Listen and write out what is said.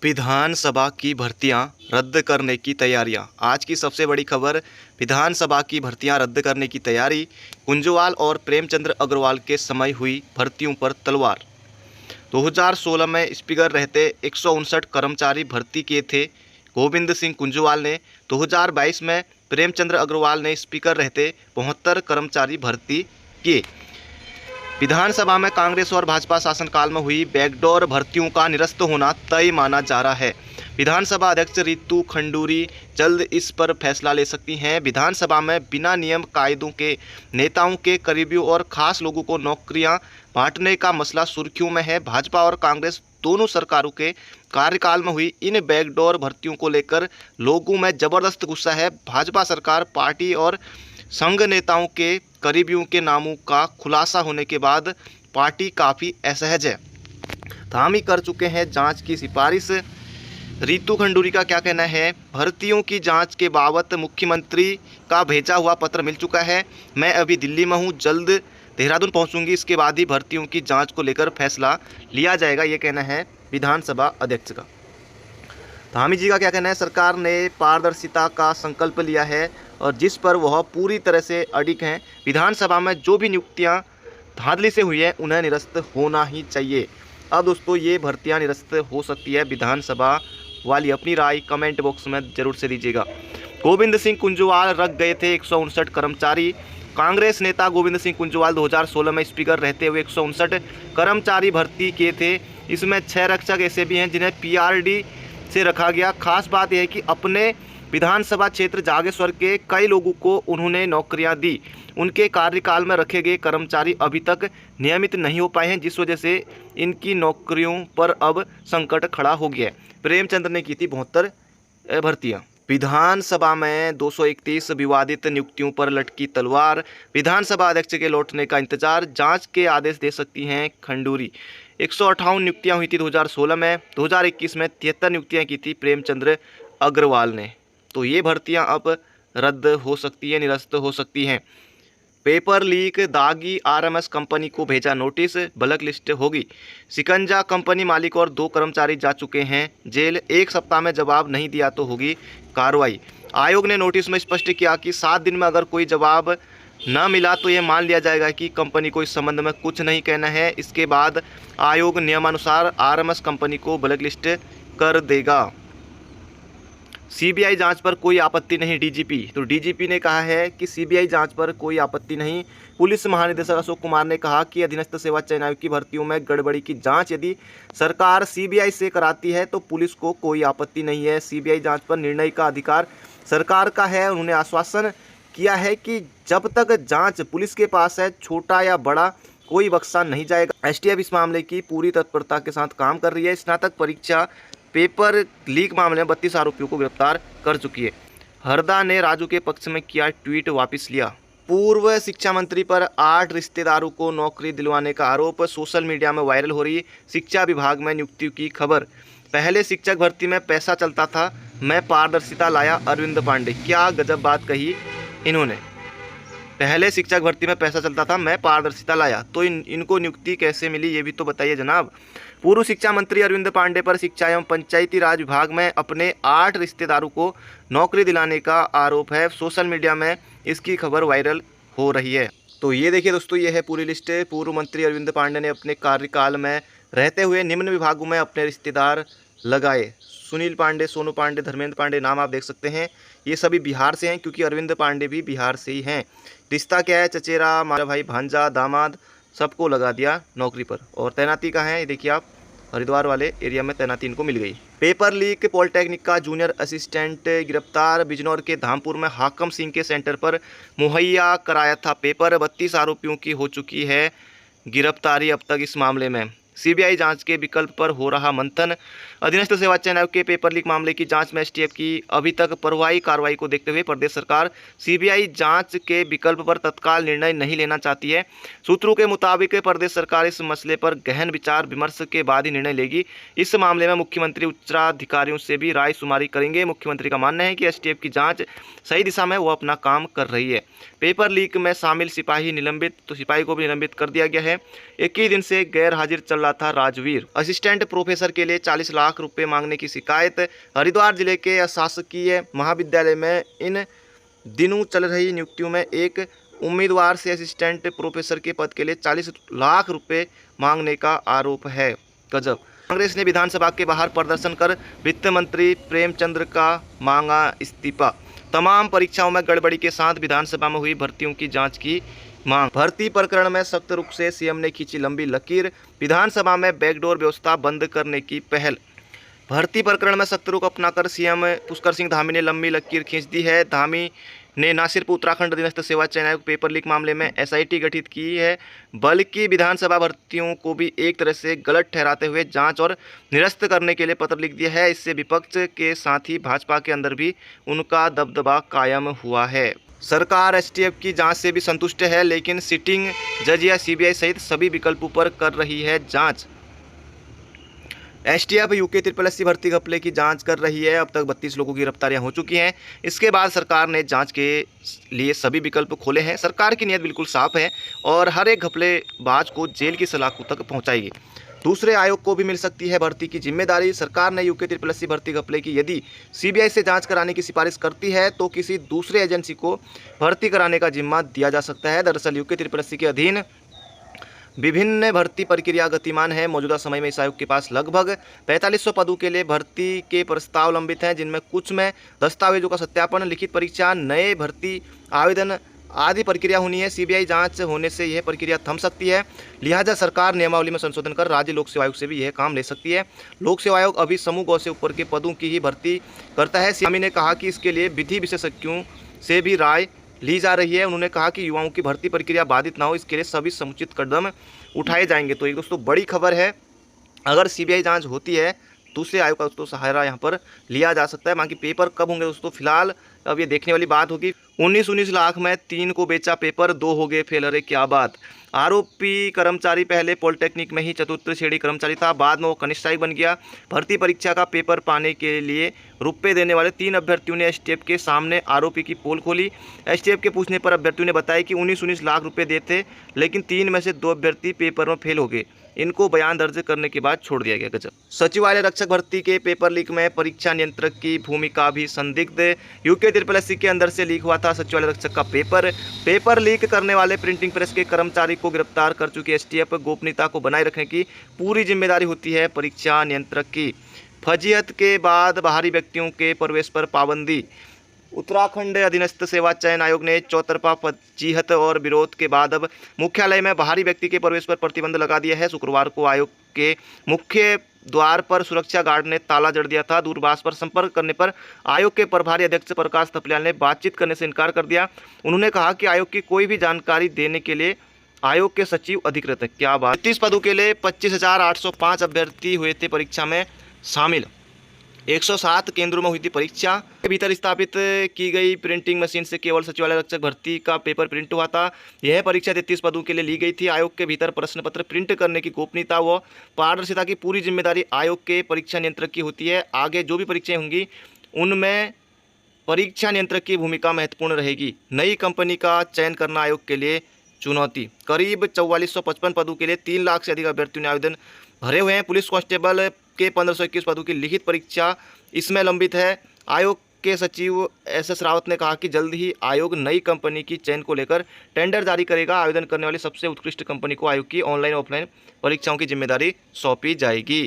विधानसभा की भर्तियां रद्द करने की तैयारियां। आज की सबसे बड़ी खबर, विधानसभा की भर्तियां रद्द करने की तैयारी। कुंजवाल और प्रेमचंद्र अग्रवाल के समय हुई भर्तियों पर तलवार। 2016 में स्पीकर रहते 159 कर्मचारी भर्ती किए थे गोविंद सिंह कुंजवाल ने। 2022 में प्रेमचंद्र अग्रवाल ने स्पीकर रहते 72 कर्मचारी भर्ती किए। विधानसभा में कांग्रेस और भाजपा शासनकाल में हुई बैकडोर भर्तियों का निरस्त होना तय माना जा रहा है। विधानसभा अध्यक्ष रितु खंडूरी जल्द इस पर फैसला ले सकती हैं। विधानसभा में बिना नियम कायदों के नेताओं के करीबियों और खास लोगों को नौकरियां बांटने का मसला सुर्खियों में है। भाजपा और कांग्रेस दोनों सरकारों के कार्यकाल में हुई इन बैकडोर भर्तियों को लेकर लोगों में जबरदस्त गुस्सा है। भाजपा सरकार पार्टी और संघ नेताओं के करीबियों के नामों का खुलासा होने के बाद पार्टी काफ़ी असहज है। धामी कर चुके हैं जांच की सिफारिश। रितु खंडूरी का क्या कहना है? भर्तियों की जांच के बाबत मुख्यमंत्री का भेजा हुआ पत्र मिल चुका है। मैं अभी दिल्ली में हूं, जल्द देहरादून पहुंचूंगी। इसके बाद ही भर्तियों की जांच को लेकर फैसला लिया जाएगा, ये कहना है विधानसभा अध्यक्ष का। धामी जी का क्या कहना है? सरकार ने पारदर्शिता का संकल्प लिया है और जिस पर वह पूरी तरह से अडिग हैं। विधानसभा में जो भी नियुक्तियां धांधली से हुई हैं उन्हें निरस्त होना ही चाहिए। अब दोस्तों ये भर्तियां निरस्त हो सकती है। विधानसभा वाली अपनी राय कमेंट बॉक्स में जरूर से दीजिएगा। गोविंद सिंह कुंजवाल रख गए थे 159 कर्मचारी। कांग्रेस नेता गोविंद सिंह कुंजवाल 2016 में स्पीकर रहते हुए 159 कर्मचारी भर्ती किए थे। इसमें 6 रक्षक ऐसे भी हैं जिन्हें पीआरडी से रखा गया। खास बात यह है कि अपने विधानसभा क्षेत्र जागेश्वर के कई लोगों को उन्होंने नौकरियां दी। उनके कार्यकाल में रखे गए कर्मचारी अभी तक नियमित नहीं हो पाए हैं, जिस वजह से इनकी नौकरियों पर अब संकट खड़ा हो गया है। प्रेमचंद्र ने की थी 72 भर्तियां। विधानसभा में 231 विवादित नियुक्तियों पर लटकी तलवार। विधानसभा अध्यक्ष के लौटने का इंतजार, जांच के आदेश दे सकती हैं खंडूरी। 158 नियुक्तियां हुई थी 2016 में। 2021 में 73 नियुक्तियां की थी प्रेमचंद्र अग्रवाल ने। तो ये भर्तियां अब रद्द हो सकती है, निरस्त हो सकती हैं। पेपर लीक, दागी आरएमएस कंपनी को भेजा नोटिस, ब्लैक लिस्ट होगी। शिकंजा कंपनी मालिक और 2 कर्मचारी जा चुके हैं जेल। 1 सप्ताह में जवाब नहीं दिया तो होगी कार्रवाई। आयोग ने नोटिस में स्पष्ट किया कि 7 दिन में अगर कोई जवाब न मिला तो यह मान लिया जाएगा कि कंपनी को इस संबंध में कुछ नहीं कहना है। इसके बाद आयोग नियमानुसार आरएमएस कंपनी को ब्लैक लिस्ट कर देगा। सीबीआई जांच पर कोई आपत्ति नहीं, डीजीपी। तो डीजीपी ने कहा है कि सीबीआई जांच पर कोई आपत्ति नहीं। पुलिस महानिदेशक अशोक कुमार ने कहा कि अधीनस्थ सेवा चयन आयोग की भर्तियों में गड़बड़ी की जांच यदि सरकार सीबीआई से कराती है तो पुलिस को कोई आपत्ति नहीं है। सीबीआई जांच पर निर्णय का अधिकार सरकार का है। उन्होंने आश्वासन किया है कि जब तक जाँच पुलिस के पास है, छोटा या बड़ा कोई बख्शा नहीं जाएगा। एसटीएफ इस मामले की पूरी तत्परता के साथ काम कर रही है। स्नातक परीक्षा पेपर लीक मामले में 32 आरोपियों को गिरफ्तार कर चुकी है। हरदा ने राजू के पक्ष में किया ट्वीट, वापस लिया। पूर्व शिक्षा मंत्री पर 8 रिश्तेदारों को नौकरी दिलवाने का आरोप सोशल मीडिया में वायरल हो रही। शिक्षा विभाग में नियुक्ति की खबर। पहले शिक्षक भर्ती में पैसा चलता था, मैं पारदर्शिता लाया, अरविंद पांडे। क्या गजब बात कही इन्होंने। पहले शिक्षक भर्ती में पैसा चलता था, मैं पारदर्शिता लाया, तो इनको नियुक्ति कैसे मिली ये भी तो बताइए जनाब। पूर्व शिक्षा मंत्री अरविंद पांडे पर शिक्षा एवं पंचायती राज विभाग में अपने 8 रिश्तेदारों को नौकरी दिलाने का आरोप है। सोशल मीडिया में इसकी खबर वायरल हो रही है। तो ये देखिए दोस्तों, ये है पूरी लिस्ट। पूर्व मंत्री अरविंद पांडे ने अपने कार्यकाल में रहते हुए निम्न विभागों में अपने रिश्तेदार लगाए। सुनील पांडे, सोनू पांडे, धर्मेंद्र पांडे, नाम आप देख सकते हैं। ये सभी बिहार से हैं क्योंकि अरविंद पांडे भी बिहार से ही हैं। रिश्ता क्या है? चचेरा, मारा भाई, भांजा, दामाद, सबको लगा दिया नौकरी पर। और तैनाती कहाँ है? ये देखिए आप, हरिद्वार वाले एरिया में तैनाती इनको मिल गई। पेपर लीक, पॉलिटेक्निक का जूनियर असिस्टेंट गिरफ्तार। बिजनौर के धामपुर में हाकम सिंह के सेंटर पर मुहैया कराया था पेपर। 32 आरोपियों की हो चुकी है गिरफ्तारी अब तक इस मामले में। सीबीआई जांच के विकल्प पर हो रहा मंथन। अधीनस्थ सेवा चयन आयोग के पेपर लीक मामले की जांच में एसटीएफ की अभी तक परवाही कार्रवाई को देखते हुए प्रदेश सरकार सीबीआई जांच के विकल्प पर तत्काल निर्णय नहीं लेना चाहती है। सूत्रों के मुताबिक प्रदेश सरकार इस मसले पर गहन विचार विमर्श के बाद ही निर्णय लेगी। इस मामले में मुख्यमंत्री उच्चाधिकारियों से भी राय शुमारी करेंगे। मुख्यमंत्री का मानना है कि एसटीएफ की जाँच सही दिशा में वो अपना काम कर रही है। पेपर लीक में शामिल सिपाही निलंबित, तो सिपाही को भी निलंबित कर दिया गया है। 21 दिन से गैर हाजिर चल रहा था राजवीर। असिस्टेंट प्रोफेसर के लिए 40 लाख रुपए मांगने की शिकायत। हरिद्वार जिले के शासकीय महाविद्यालय में इन दिनों चल रही नियुक्तियों में एक उम्मीदवार से असिस्टेंट प्रोफेसर के पद के लिए 40 लाख रुपए मांगने का आरोप है। गजब। कांग्रेस ने विधानसभा के बाहर प्रदर्शन कर वित्त मंत्री प्रेमचंद्र का मांगा इस्तीफा। तमाम परीक्षाओं में गड़बड़ी के साथ विधानसभा में हुई भर्तियों की जांच की मांग। भर्ती प्रकरण में सख्त रुख से सीएम ने खींची लंबी लकीर। विधानसभा में बैकडोर व्यवस्था बंद करने की पहल। भर्ती प्रकरण में सख्त रुख अपनाकर सीएम पुष्कर सिंह धामी ने लंबी लकीर खींच दी है। धामी ने न सिर्फ उत्तराखंड अधीनस्थ सेवा चयन आयोग पेपर लीक मामले में एसआईटी गठित की है, बल्कि विधानसभा भर्तियों को भी एक तरह से गलत ठहराते हुए जांच और निरस्त करने के लिए पत्र लिख दिया है। इससे विपक्ष के साथ ही भाजपा के अंदर भी उनका दबदबा कायम हुआ है। सरकार एसटीएफ की जांच से भी संतुष्ट है, लेकिन सिटिंग जज या सीबीआई सहित सभी विकल्पों पर कर रही है जांच। एसटीएफ यूके SSSC भर्ती घपले की जांच कर रही है। अब तक 32 लोगों की गिरफ्तारियां हो चुकी हैं। इसके बाद सरकार ने जांच के लिए सभी विकल्प खोले हैं। सरकार की नीयत बिल्कुल साफ है और हर एक घपलेबाज को जेल की सलाखों तक पहुंचाएगी। दूसरे आयोग को भी मिल सकती है भर्ती की जिम्मेदारी। सरकार ने यूके SSSC भर्ती घपले की यदि सीबीआई से जांच कराने की सिफारिश करती है तो किसी दूसरे एजेंसी को भर्ती कराने का जिम्मा दिया जा सकता है। दरअसल यूके SSSC के अधीन विभिन्न भर्ती प्रक्रिया गतिमान है। मौजूदा समय में इस आयोग के पास लगभग 4500 पदों के लिए भर्ती के प्रस्ताव लंबित हैं, जिनमें कुछ में दस्तावेजों का सत्यापन, लिखित परीक्षा, नए भर्ती आवेदन आदि प्रक्रिया होनी है। सीबीआई जांच होने से यह प्रक्रिया थम सकती है। लिहाजा सरकार नियमावली में संशोधन कर राज्य लोक सेवा आयोग से भी यह काम ले सकती है। लोक सेवा आयोग अभी समूह गौ से ऊपर के पदों की ही भर्ती करता है। स्वामी ने कहा कि इसके लिए विधि विशेषज्ञों से भी राय ली जा रही है। उन्होंने कहा कि युवाओं की भर्ती प्रक्रिया बाधित ना हो, इसके लिए सभी समुचित कदम उठाए जाएंगे। तो एक दोस्तों बड़ी खबर है, अगर सीबीआई जांच होती है दूसरे आयोग का दोस्तों सहारा यहाँ पर लिया जा सकता है। बाकी पेपर कब होंगे दोस्तों, फिलहाल अब ये देखने वाली बात होगी। 19 लाख में 3 को बेचा पेपर, 2 हो गए फेल। अरे क्या बात। आरोपी कर्मचारी पहले पॉलिटेक्निक में ही चतुर्थ श्रेणी कर्मचारी था, बाद में वो कनिष्ठ सहायक बन गया। भर्ती परीक्षा का पेपर पाने के लिए रुपए देने वाले 3 अभ्यर्थियों ने एसटीएफ के सामने आरोपी की पोल खोली। एसटीएफ के पूछने पर अभ्यर्थियों ने बताया कि 19 लाख रुपए देते, लेकिन 3 में से 2 अभ्यर्थी पेपर में फेल हो गए। इनको बयान दर्ज करने के बाद छोड़ दिया गया। गजब। सचिवालय रक्षक भर्ती के पेपर लीक में परीक्षा नियंत्रक की भूमिका भी संदिग्ध। यूके SSSC के अंदर से लीक हुआ था सचिवालय रक्षक का पेपर लीक करने वाले प्रिंटिंग प्रेस के कर्मचारी को गिरफ्तार कर चुकी एसटीएफ। गोपनीयता को बनाए रखने की पूरी जिम्मेदारी होती है परीक्षा नियंत्रक की। फजीहत के बाद बाहरी व्यक्तियों के प्रवेश पर पाबंदी। उत्तराखंड अधीनस्थ सेवा चयन आयोग ने चौतरफा फजीहत और विरोध के बाद अब मुख्यालय में बाहरी व्यक्ति के प्रवेश पर प्रतिबंध लगा दिया है। शुक्रवार को आयोग के मुख्य द्वार पर सुरक्षा गार्ड ने ताला जड़ दिया था। दूरभाष पर संपर्क करने पर आयोग के प्रभारी अध्यक्ष प्रकाश थपलियाल ने बातचीत करने से इनकार कर दिया। उन्होंने कहा कि आयोग की कोई भी जानकारी देने के लिए आयोग के सचिव अधिकृत है। क्या बात। 33 पदों के लिए 25,805 अभ्यर्थी हुए थे परीक्षा में शामिल। 107 केंद्रों में हुई थी परीक्षा। के भीतर स्थापित की गई प्रिंटिंग मशीन से केवल सचिवालय रक्षक भर्ती का पेपर प्रिंट हुआ था। यह परीक्षा 33 पदों के लिए ली गई थी। आयोग के भीतर प्रश्न पत्र प्रिंट करने की गोपनीयता व पारदर्शिता की पूरी जिम्मेदारी आयोग के परीक्षा नियंत्रक की होती है। आगे जो भी परीक्षाएं होंगी उनमें परीक्षा नियंत्रक की भूमिका महत्वपूर्ण रहेगी। नई कंपनी का चयन करना आयोग के लिए चुनौती। करीब 4455 पदों के लिए 3 लाख से अधिक अभ्यर्थियों ने आवेदन भरे हुए हैं। पुलिस कांस्टेबल के 1521 पदों की लिखित परीक्षा इसमें लंबित है। आयोग के सचिव एस रावत ने कहा कि जल्द ही आयोग नई कंपनी की चयन को लेकर टेंडर जारी करेगा। आवेदन करने वाली सबसे उत्कृष्ट कंपनी को आयोग की ऑनलाइन ऑफलाइन परीक्षाओं की जिम्मेदारी सौंपी जाएगी।